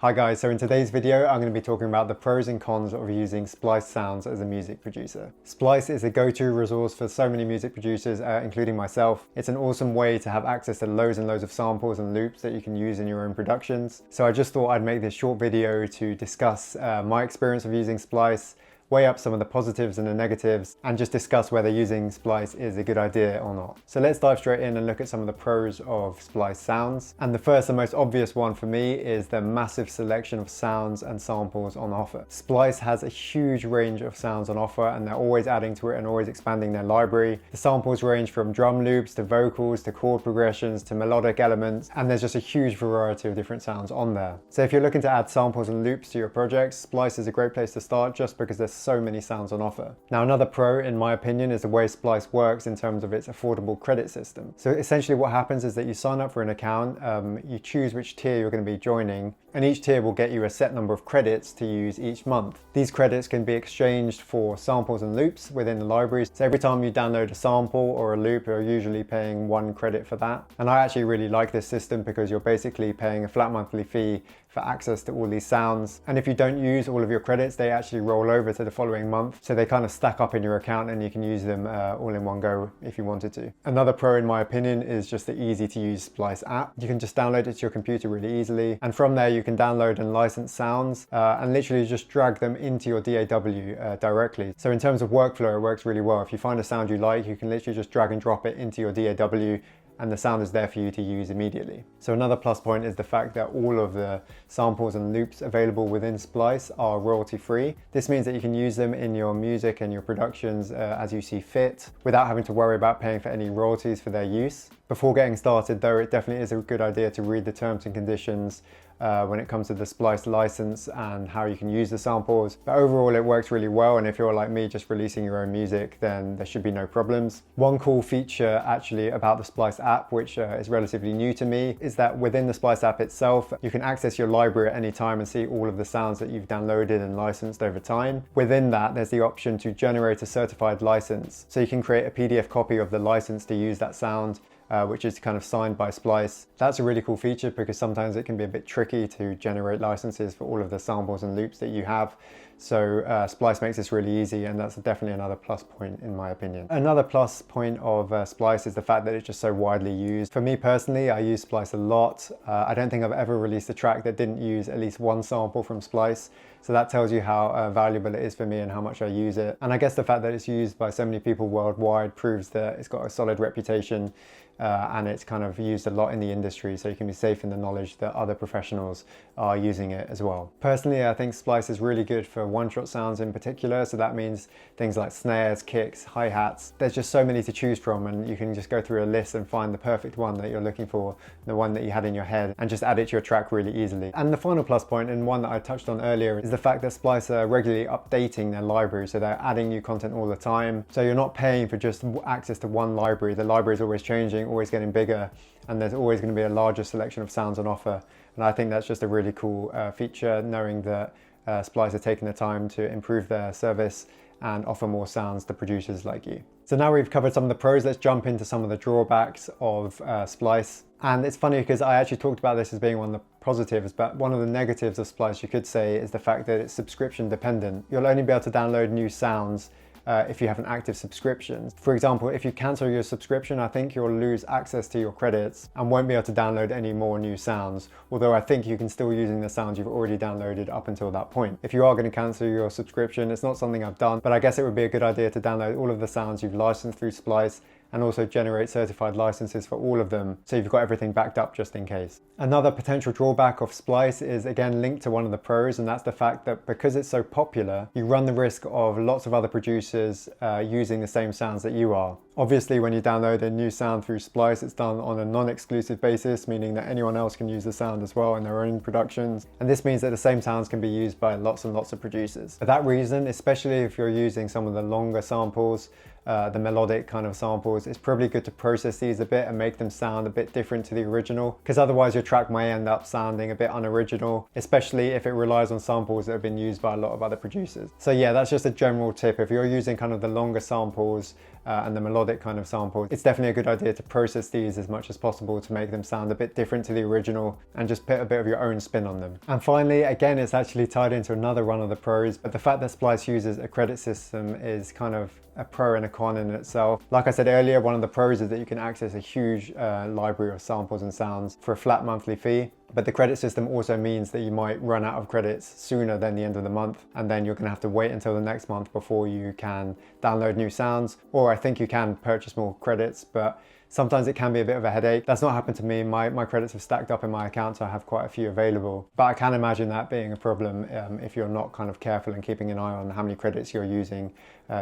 Hi guys, so in today's video I'm going to be talking about the pros and cons of using Splice sounds as a music producer. Splice is a go-to resource for so many music producers, including myself. It's an awesome way to have access to loads and loads of samples and loops that you can use in your own productions. So I just thought I'd make this short video to discuss my experience of using Splice, weigh up some of the positives and the negatives, and just discuss whether using Splice is a good idea or not. So let's dive straight in and look at some of the pros of Splice sounds. And the first and most obvious one for me is the massive selection of sounds and samples on offer. Splice has a huge range of sounds on offer, and they're always adding to it and always expanding their library. The samples range from drum loops to vocals to chord progressions to melodic elements, and there's just a huge variety of different sounds on there. So if you're looking to add samples and loops to your projects, Splice is a great place to start just because there's so many sounds on offer. Now, another pro in my opinion is the way Splice works in terms of its affordable credit system. So essentially what happens is that you sign up for an account, you choose which tier you're going to be joining, and each tier will get you a set number of credits to use each month. These credits can be exchanged for samples and loops within the libraries. So every time you download a sample or a loop, you're usually paying 1 credit for that. And I actually really like this system because you're basically paying a flat monthly fee for access to all these sounds. And if you don't use all of your credits, they actually roll over to the following month. So they kind of stack up in your account and you can use them all in one go if you wanted to. Another pro in my opinion is just the easy to use Splice app. You can just download it to your computer really easily. And from there you can download and license sounds and literally just drag them into your DAW directly. So in terms of workflow, it works really well. If you find a sound you like, you can literally just drag and drop it into your DAW and the sound is there for you to use immediately. So another plus point is the fact that all of the samples and loops available within Splice are royalty free. This means that you can use them in your music and your productions as you see fit without having to worry about paying for any royalties for their use. Before getting started though, it definitely is a good idea to read the terms and conditions when it comes to the Splice license and how you can use the samples. But overall it works really well, and if you're like me just releasing your own music, then there should be no problems. One cool feature actually about the Splice app, which is relatively new to me, is that within the Splice app itself you can access your library at any time and see all of the sounds that you've downloaded and licensed over time. Within that there's the option to generate a certified license, so you can create a PDF copy of the license to use that sound, which is kind of signed by Splice. That's a really cool feature because sometimes it can be a bit tricky to generate licenses for all of the samples and loops that you have. So Splice makes this really easy, and that's definitely another plus point in my opinion. Another plus point of Splice is the fact that it's just so widely used. For me personally, I use Splice a lot. I don't think I've ever released a track that didn't use at least one sample from Splice. So that tells you how valuable it is for me and how much I use it. And I guess the fact that it's used by so many people worldwide proves that it's got a solid reputation and it's kind of used a lot in the industry, so you can be safe in the knowledge that other professionals are using it as well. Personally, I think Splice is really good for one-shot sounds in particular, so that means things like snares, kicks, hi-hats. There's just so many to choose from, and you can just go through a list and find the perfect one that you're looking for, the one that you had in your head, and just add it to your track really easily. And the final plus point, and one that I touched on earlier, is the fact that Splice are regularly updating their library, so they're adding new content all the time. So you're not paying for just access to one library. The library is always changing, always getting bigger, and there's always going to be a larger selection of sounds on offer. And I think that's just a really cool feature, knowing that Splice are taking the time to improve their service and offer more sounds to producers like you. So now we've covered some of the pros, let's jump into some of the drawbacks of Splice. And it's funny because I actually talked about this as being one of the positives, but one of the negatives of Splice, you could say, is the fact that it's subscription dependent. You'll only be able to download new sounds if you have an active subscription. For example, if you cancel your subscription, I think you'll lose access to your credits and won't be able to download any more new sounds, although I think you can still using the sounds you've already downloaded up until that point. If you are going to cancel your subscription, it's not something I've done, but I guess it would be a good idea to download all of the sounds you've licensed through Splice and also generate certified licenses for all of them, so you've got everything backed up just in case. Another potential drawback of Splice is again linked to one of the pros, and that's the fact that because it's so popular, you run the risk of lots of other producers using the same sounds that you are. Obviously, when you download a new sound through Splice, it's done on a non-exclusive basis, meaning that anyone else can use the sound as well in their own productions. And this means that the same sounds can be used by lots and lots of producers. For that reason, especially if you're using some of the longer samples, the melodic kind of samples, it's probably good to process these a bit and make them sound a bit different to the original, because otherwise your track may end up sounding a bit unoriginal, especially if it relies on samples that have been used by a lot of other producers. So yeah, that's just a general tip. If you're using kind of the longer samples and the melodic melodic kind of samples, it's definitely a good idea to process these as much as possible to make them sound a bit different to the original and just put a bit of your own spin on them. And finally, again, it's actually tied into another one of the pros, but the fact that Splice uses a credit system is kind of a pro and a con in itself. Like I said earlier, one of the pros is that you can access a huge library of samples and sounds for a flat monthly fee. But the credit system also means that you might run out of credits sooner than the end of the month, and then you're going to have to wait until the next month before you can download new sounds. Or I think you can purchase more credits, but sometimes it can be a bit of a headache. That's not happened to me. My credits have stacked up in my account, so I have quite a few available. But I can imagine that being a problem if you're not kind of careful and keeping an eye on how many credits you're using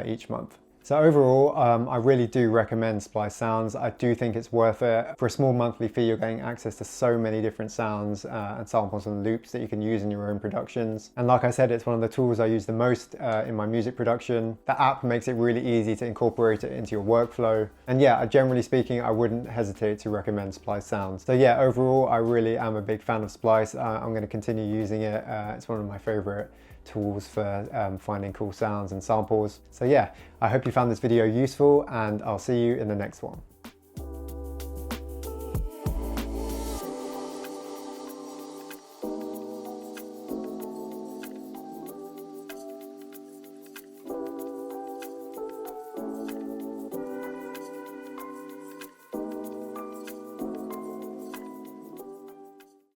each month. So overall, I really do recommend Splice Sounds. I do think it's worth it. For a small monthly fee, you're getting access to so many different sounds and samples and loops that you can use in your own productions. And like I said, it's one of the tools I use the most in my music production. The app makes it really easy to incorporate it into your workflow. And yeah, generally speaking, I wouldn't hesitate to recommend Splice Sounds. So yeah, overall, I really am a big fan of Splice. I'm going to continue using it. It's one of my favorite tools for finding cool sounds and samples. So yeah, I hope you found this video useful, and I'll see you in the next one.